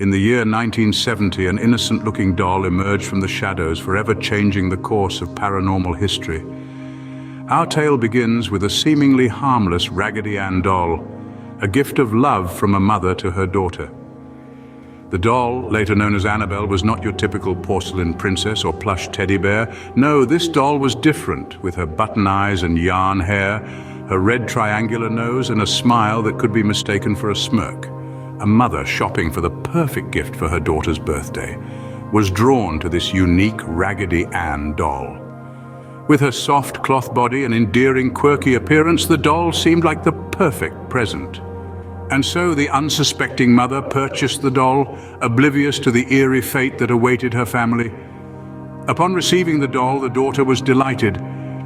In the year 1970, an innocent-looking doll emerged from the shadows, forever changing the course of paranormal history. Our tale begins with a seemingly harmless Raggedy Ann doll, a gift of love from a mother to her daughter. The doll, later known as Annabelle, was not your typical porcelain princess or plush teddy bear. No, this doll was different, with her button eyes and yarn hair, her red triangular nose, and a smile that could be mistaken for a smirk. A mother shopping for the perfect gift for her daughter's birthday was drawn to this unique Raggedy Ann doll. With her soft cloth body and endearing, quirky appearance, the doll seemed like the perfect present. And so the unsuspecting mother purchased the doll, oblivious to the eerie fate that awaited her family. Upon receiving the doll, the daughter was delighted.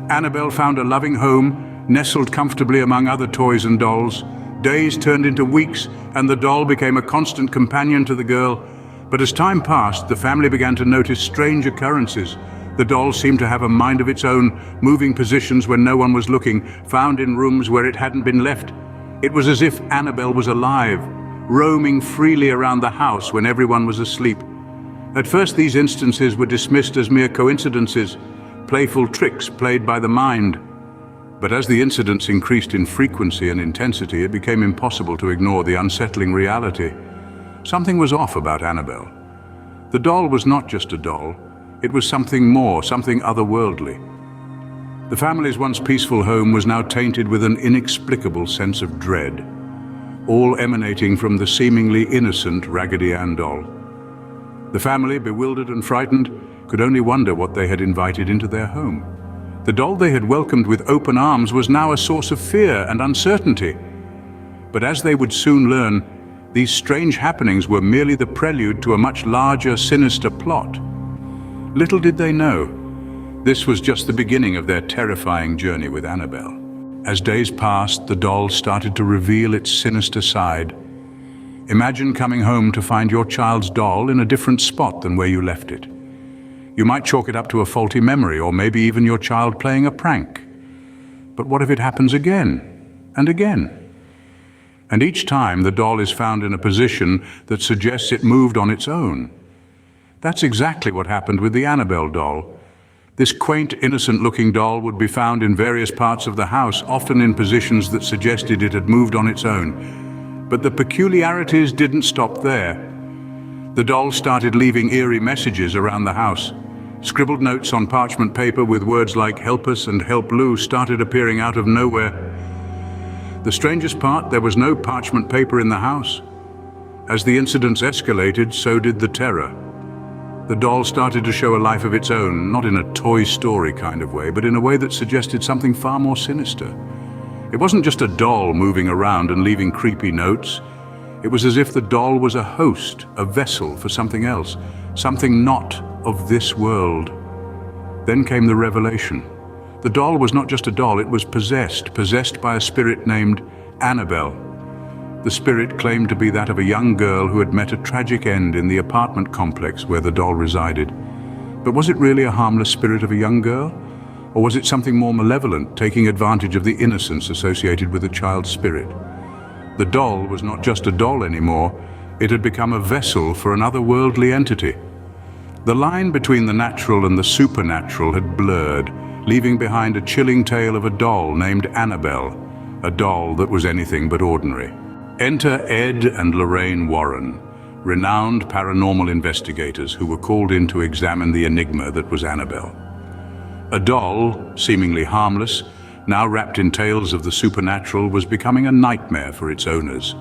Annabelle found a loving home, nestled comfortably among other toys and dolls. Days turned into weeks, and the doll became a constant companion to the girl. But as time passed, the family began to notice strange occurrences. The doll seemed to have a mind of its own, moving positions when no one was looking, found in rooms where it hadn't been left. It was as if Annabelle was alive, roaming freely around the house when everyone was asleep. At first, these instances were dismissed as mere coincidences, playful tricks played by the mind. But as the incidents increased in frequency and intensity, it became impossible to ignore the unsettling reality. Something was off about Annabelle. The doll was not just a doll, it was something more, something otherworldly. The family's once peaceful home was now tainted with an inexplicable sense of dread, all emanating from the seemingly innocent Raggedy Ann doll. The family, bewildered and frightened, could only wonder what they had invited into their home. The doll they had welcomed with open arms was now a source of fear and uncertainty. But as they would soon learn, these strange happenings were merely the prelude to a much larger, sinister plot. Little did they know, this was just the beginning of their terrifying journey with Annabelle. As days passed, the doll started to reveal its sinister side. Imagine coming home to find your child's doll in a different spot than where you left it. You might chalk it up to a faulty memory, or maybe even your child playing a prank. But what if it happens again and again? And each time the doll is found in a position that suggests it moved on its own. That's exactly what happened with the Annabelle doll. This quaint, innocent-looking doll would be found in various parts of the house, often in positions that suggested it had moved on its own. But the peculiarities didn't stop there. The doll started leaving eerie messages around the house. Scribbled notes on parchment paper with words like "Help us" and "Help Lou" started appearing out of nowhere. The strangest part, there was no parchment paper in the house. As the incidents escalated, so did the terror. The doll started to show a life of its own, not in a Toy Story kind of way, but in a way that suggested something far more sinister. It wasn't just a doll moving around and leaving creepy notes. It was as if the doll was a host, a vessel for something else, something not of this world. Then came the revelation. The doll was not just a doll, it was possessed by a spirit named Annabelle. The spirit claimed to be that of a young girl who had met a tragic end in the apartment complex where the doll resided. But was it really a harmless spirit of a young girl? Or was it something more malevolent, taking advantage of the innocence associated with a child's spirit? The doll was not just a doll anymore, it had become a vessel for an otherworldly entity. The line between the natural and the supernatural had blurred, leaving behind a chilling tale of a doll named Annabelle, a doll that was anything but ordinary. Enter Ed and Lorraine Warren, renowned paranormal investigators who were called in to examine the enigma that was Annabelle. A doll, seemingly harmless, now wrapped in tales of the supernatural, was becoming a nightmare for its owners.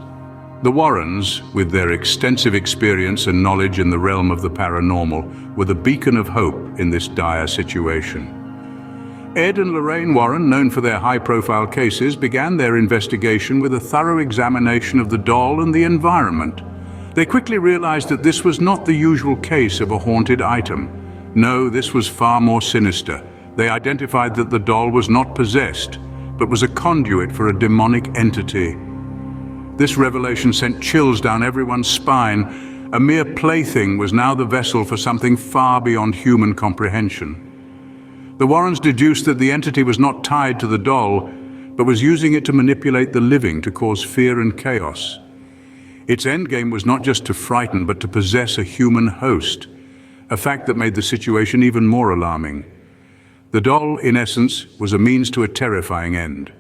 The Warrens, with their extensive experience and knowledge in the realm of the paranormal, were the beacon of hope in this dire situation. Ed and Lorraine Warren, known for their high-profile cases, began their investigation with a thorough examination of the doll and the environment. They quickly realized that this was not the usual case of a haunted item. No, this was far more sinister. They identified that the doll was not possessed, but was a conduit for a demonic entity. This revelation sent chills down everyone's spine. A mere plaything was now the vessel for something far beyond human comprehension. The Warrens deduced that the entity was not tied to the doll, but was using it to manipulate the living to cause fear and chaos. Its endgame was not just to frighten, but to possess a human host, a fact that made the situation even more alarming. The doll, in essence, was a means to a terrifying end.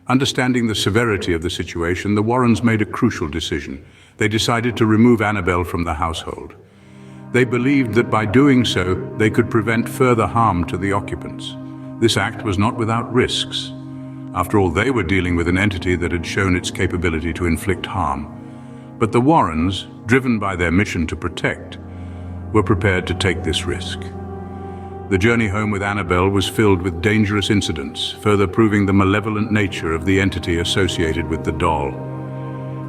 Understanding the severity of the situation, the Warrens made a crucial decision. They decided to remove Annabelle from the household. They believed that by doing so, they could prevent further harm to the occupants. This act was not without risks. After all, they were dealing with an entity that had shown its capability to inflict harm. But the Warrens, driven by their mission to protect, were prepared to take this risk. The journey home with Annabelle was filled with dangerous incidents, further proving the malevolent nature of the entity associated with the doll.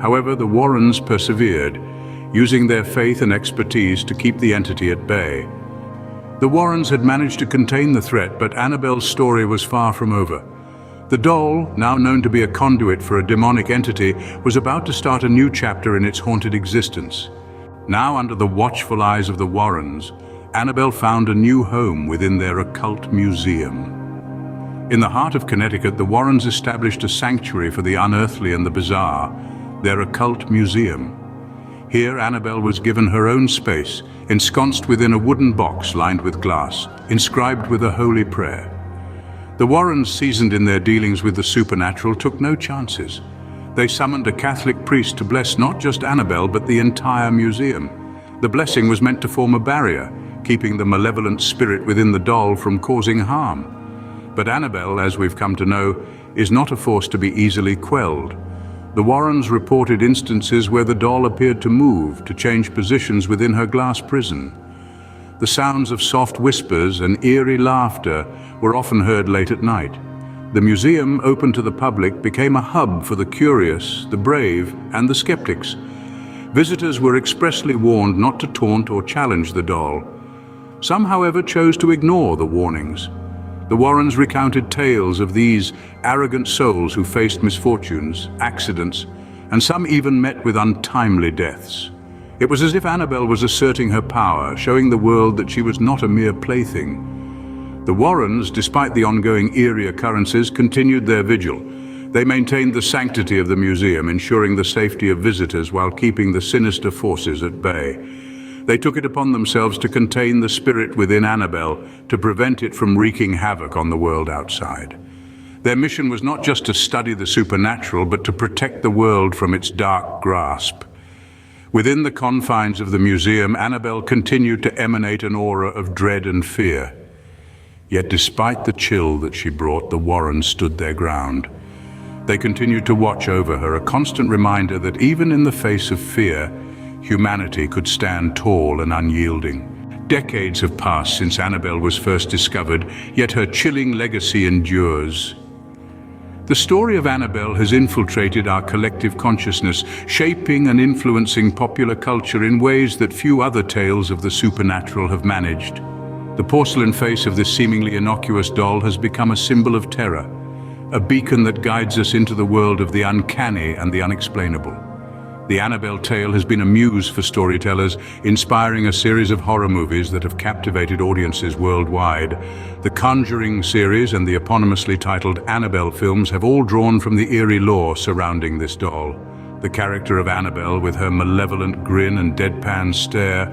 However, the Warrens persevered, using their faith and expertise to keep the entity at bay. The Warrens had managed to contain the threat, but Annabelle's story was far from over. The doll, now known to be a conduit for a demonic entity, was about to start a new chapter in its haunted existence. Now, under the watchful eyes of the Warrens, Annabelle found a new home within their occult museum. In the heart of Connecticut, the Warrens established a sanctuary for the unearthly and the bizarre, their occult museum. Here, Annabelle was given her own space, ensconced within a wooden box lined with glass, inscribed with a holy prayer. The Warrens, seasoned in their dealings with the supernatural, took no chances. They summoned a Catholic priest to bless not just Annabelle, but the entire museum. The blessing was meant to form a barrier, keeping the malevolent spirit within the doll from causing harm. But Annabelle, as we've come to know, is not a force to be easily quelled. The Warrens reported instances where the doll appeared to move, to change positions within her glass prison. The sounds of soft whispers and eerie laughter were often heard late at night. The museum, open to the public, became a hub for the curious, the brave, and the skeptics. Visitors were expressly warned not to taunt or challenge the doll. Some, however, chose to ignore the warnings. The Warrens recounted tales of these arrogant souls who faced misfortunes, accidents, and some even met with untimely deaths. It was as if Annabelle was asserting her power, showing the world that she was not a mere plaything. The Warrens, despite the ongoing eerie occurrences, continued their vigil. They maintained the sanctity of the museum, ensuring the safety of visitors while keeping the sinister forces at bay. They took it upon themselves to contain the spirit within Annabelle, to prevent it from wreaking havoc on the world outside. Their mission was not just to study the supernatural, but to protect the world from its dark grasp. Within the confines of the museum, Annabelle continued to emanate an aura of dread and fear. Yet despite the chill that she brought, the Warrens stood their ground. They continued to watch over her, a constant reminder that even in the face of fear, humanity could stand tall and unyielding. Decades have passed since Annabelle was first discovered, yet her chilling legacy endures. The story of Annabelle has infiltrated our collective consciousness, shaping and influencing popular culture in ways that few other tales of the supernatural have managed. The porcelain face of this seemingly innocuous doll has become a symbol of terror, a beacon that guides us into the world of the uncanny and the unexplainable. The Annabelle tale has been a muse for storytellers, inspiring a series of horror movies that have captivated audiences worldwide. The Conjuring series and the eponymously titled Annabelle films have all drawn from the eerie lore surrounding this doll. The character of Annabelle, with her malevolent grin and deadpan stare,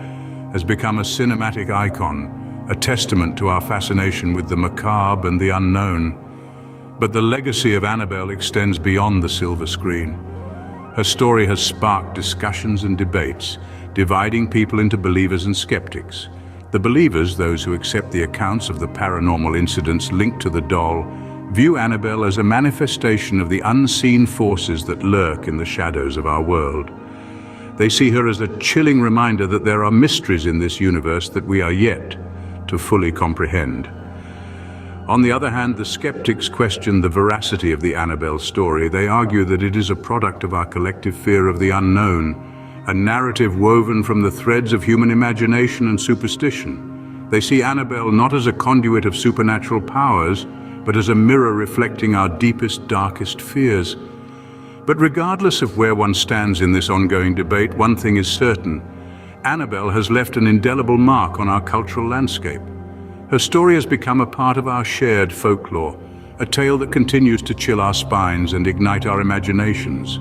has become a cinematic icon, a testament to our fascination with the macabre and the unknown. But the legacy of Annabelle extends beyond the silver screen. Her story has sparked discussions and debates, dividing people into believers and skeptics. The believers, those who accept the accounts of the paranormal incidents linked to the doll, view Annabelle as a manifestation of the unseen forces that lurk in the shadows of our world. They see her as a chilling reminder that there are mysteries in this universe that we are yet to fully comprehend. On the other hand, the skeptics question the veracity of the Annabelle story. They argue that it is a product of our collective fear of the unknown, a narrative woven from the threads of human imagination and superstition. They see Annabelle not as a conduit of supernatural powers, but as a mirror reflecting our deepest, darkest fears. But regardless of where one stands in this ongoing debate, one thing is certain: Annabelle has left an indelible mark on our cultural landscape. Her story has become a part of our shared folklore, a tale that continues to chill our spines and ignite our imaginations.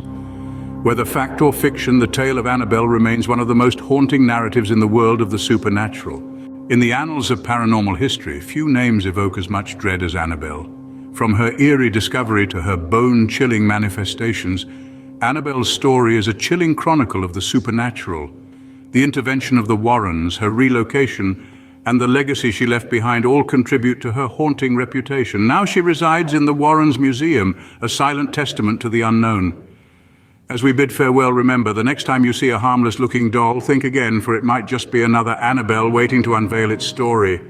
Whether fact or fiction, the tale of Annabelle remains one of the most haunting narratives in the world of the supernatural. In the annals of paranormal history, few names evoke as much dread as Annabelle. From her eerie discovery to her bone-chilling manifestations, Annabelle's story is a chilling chronicle of the supernatural. The intervention of the Warrens, her relocation, and the legacy she left behind all contribute to her haunting reputation. Now she resides in the Warrens Museum, a silent testament to the unknown. As we bid farewell, remember, the next time you see a harmless-looking doll, think again, for it might just be another Annabelle waiting to unveil its story.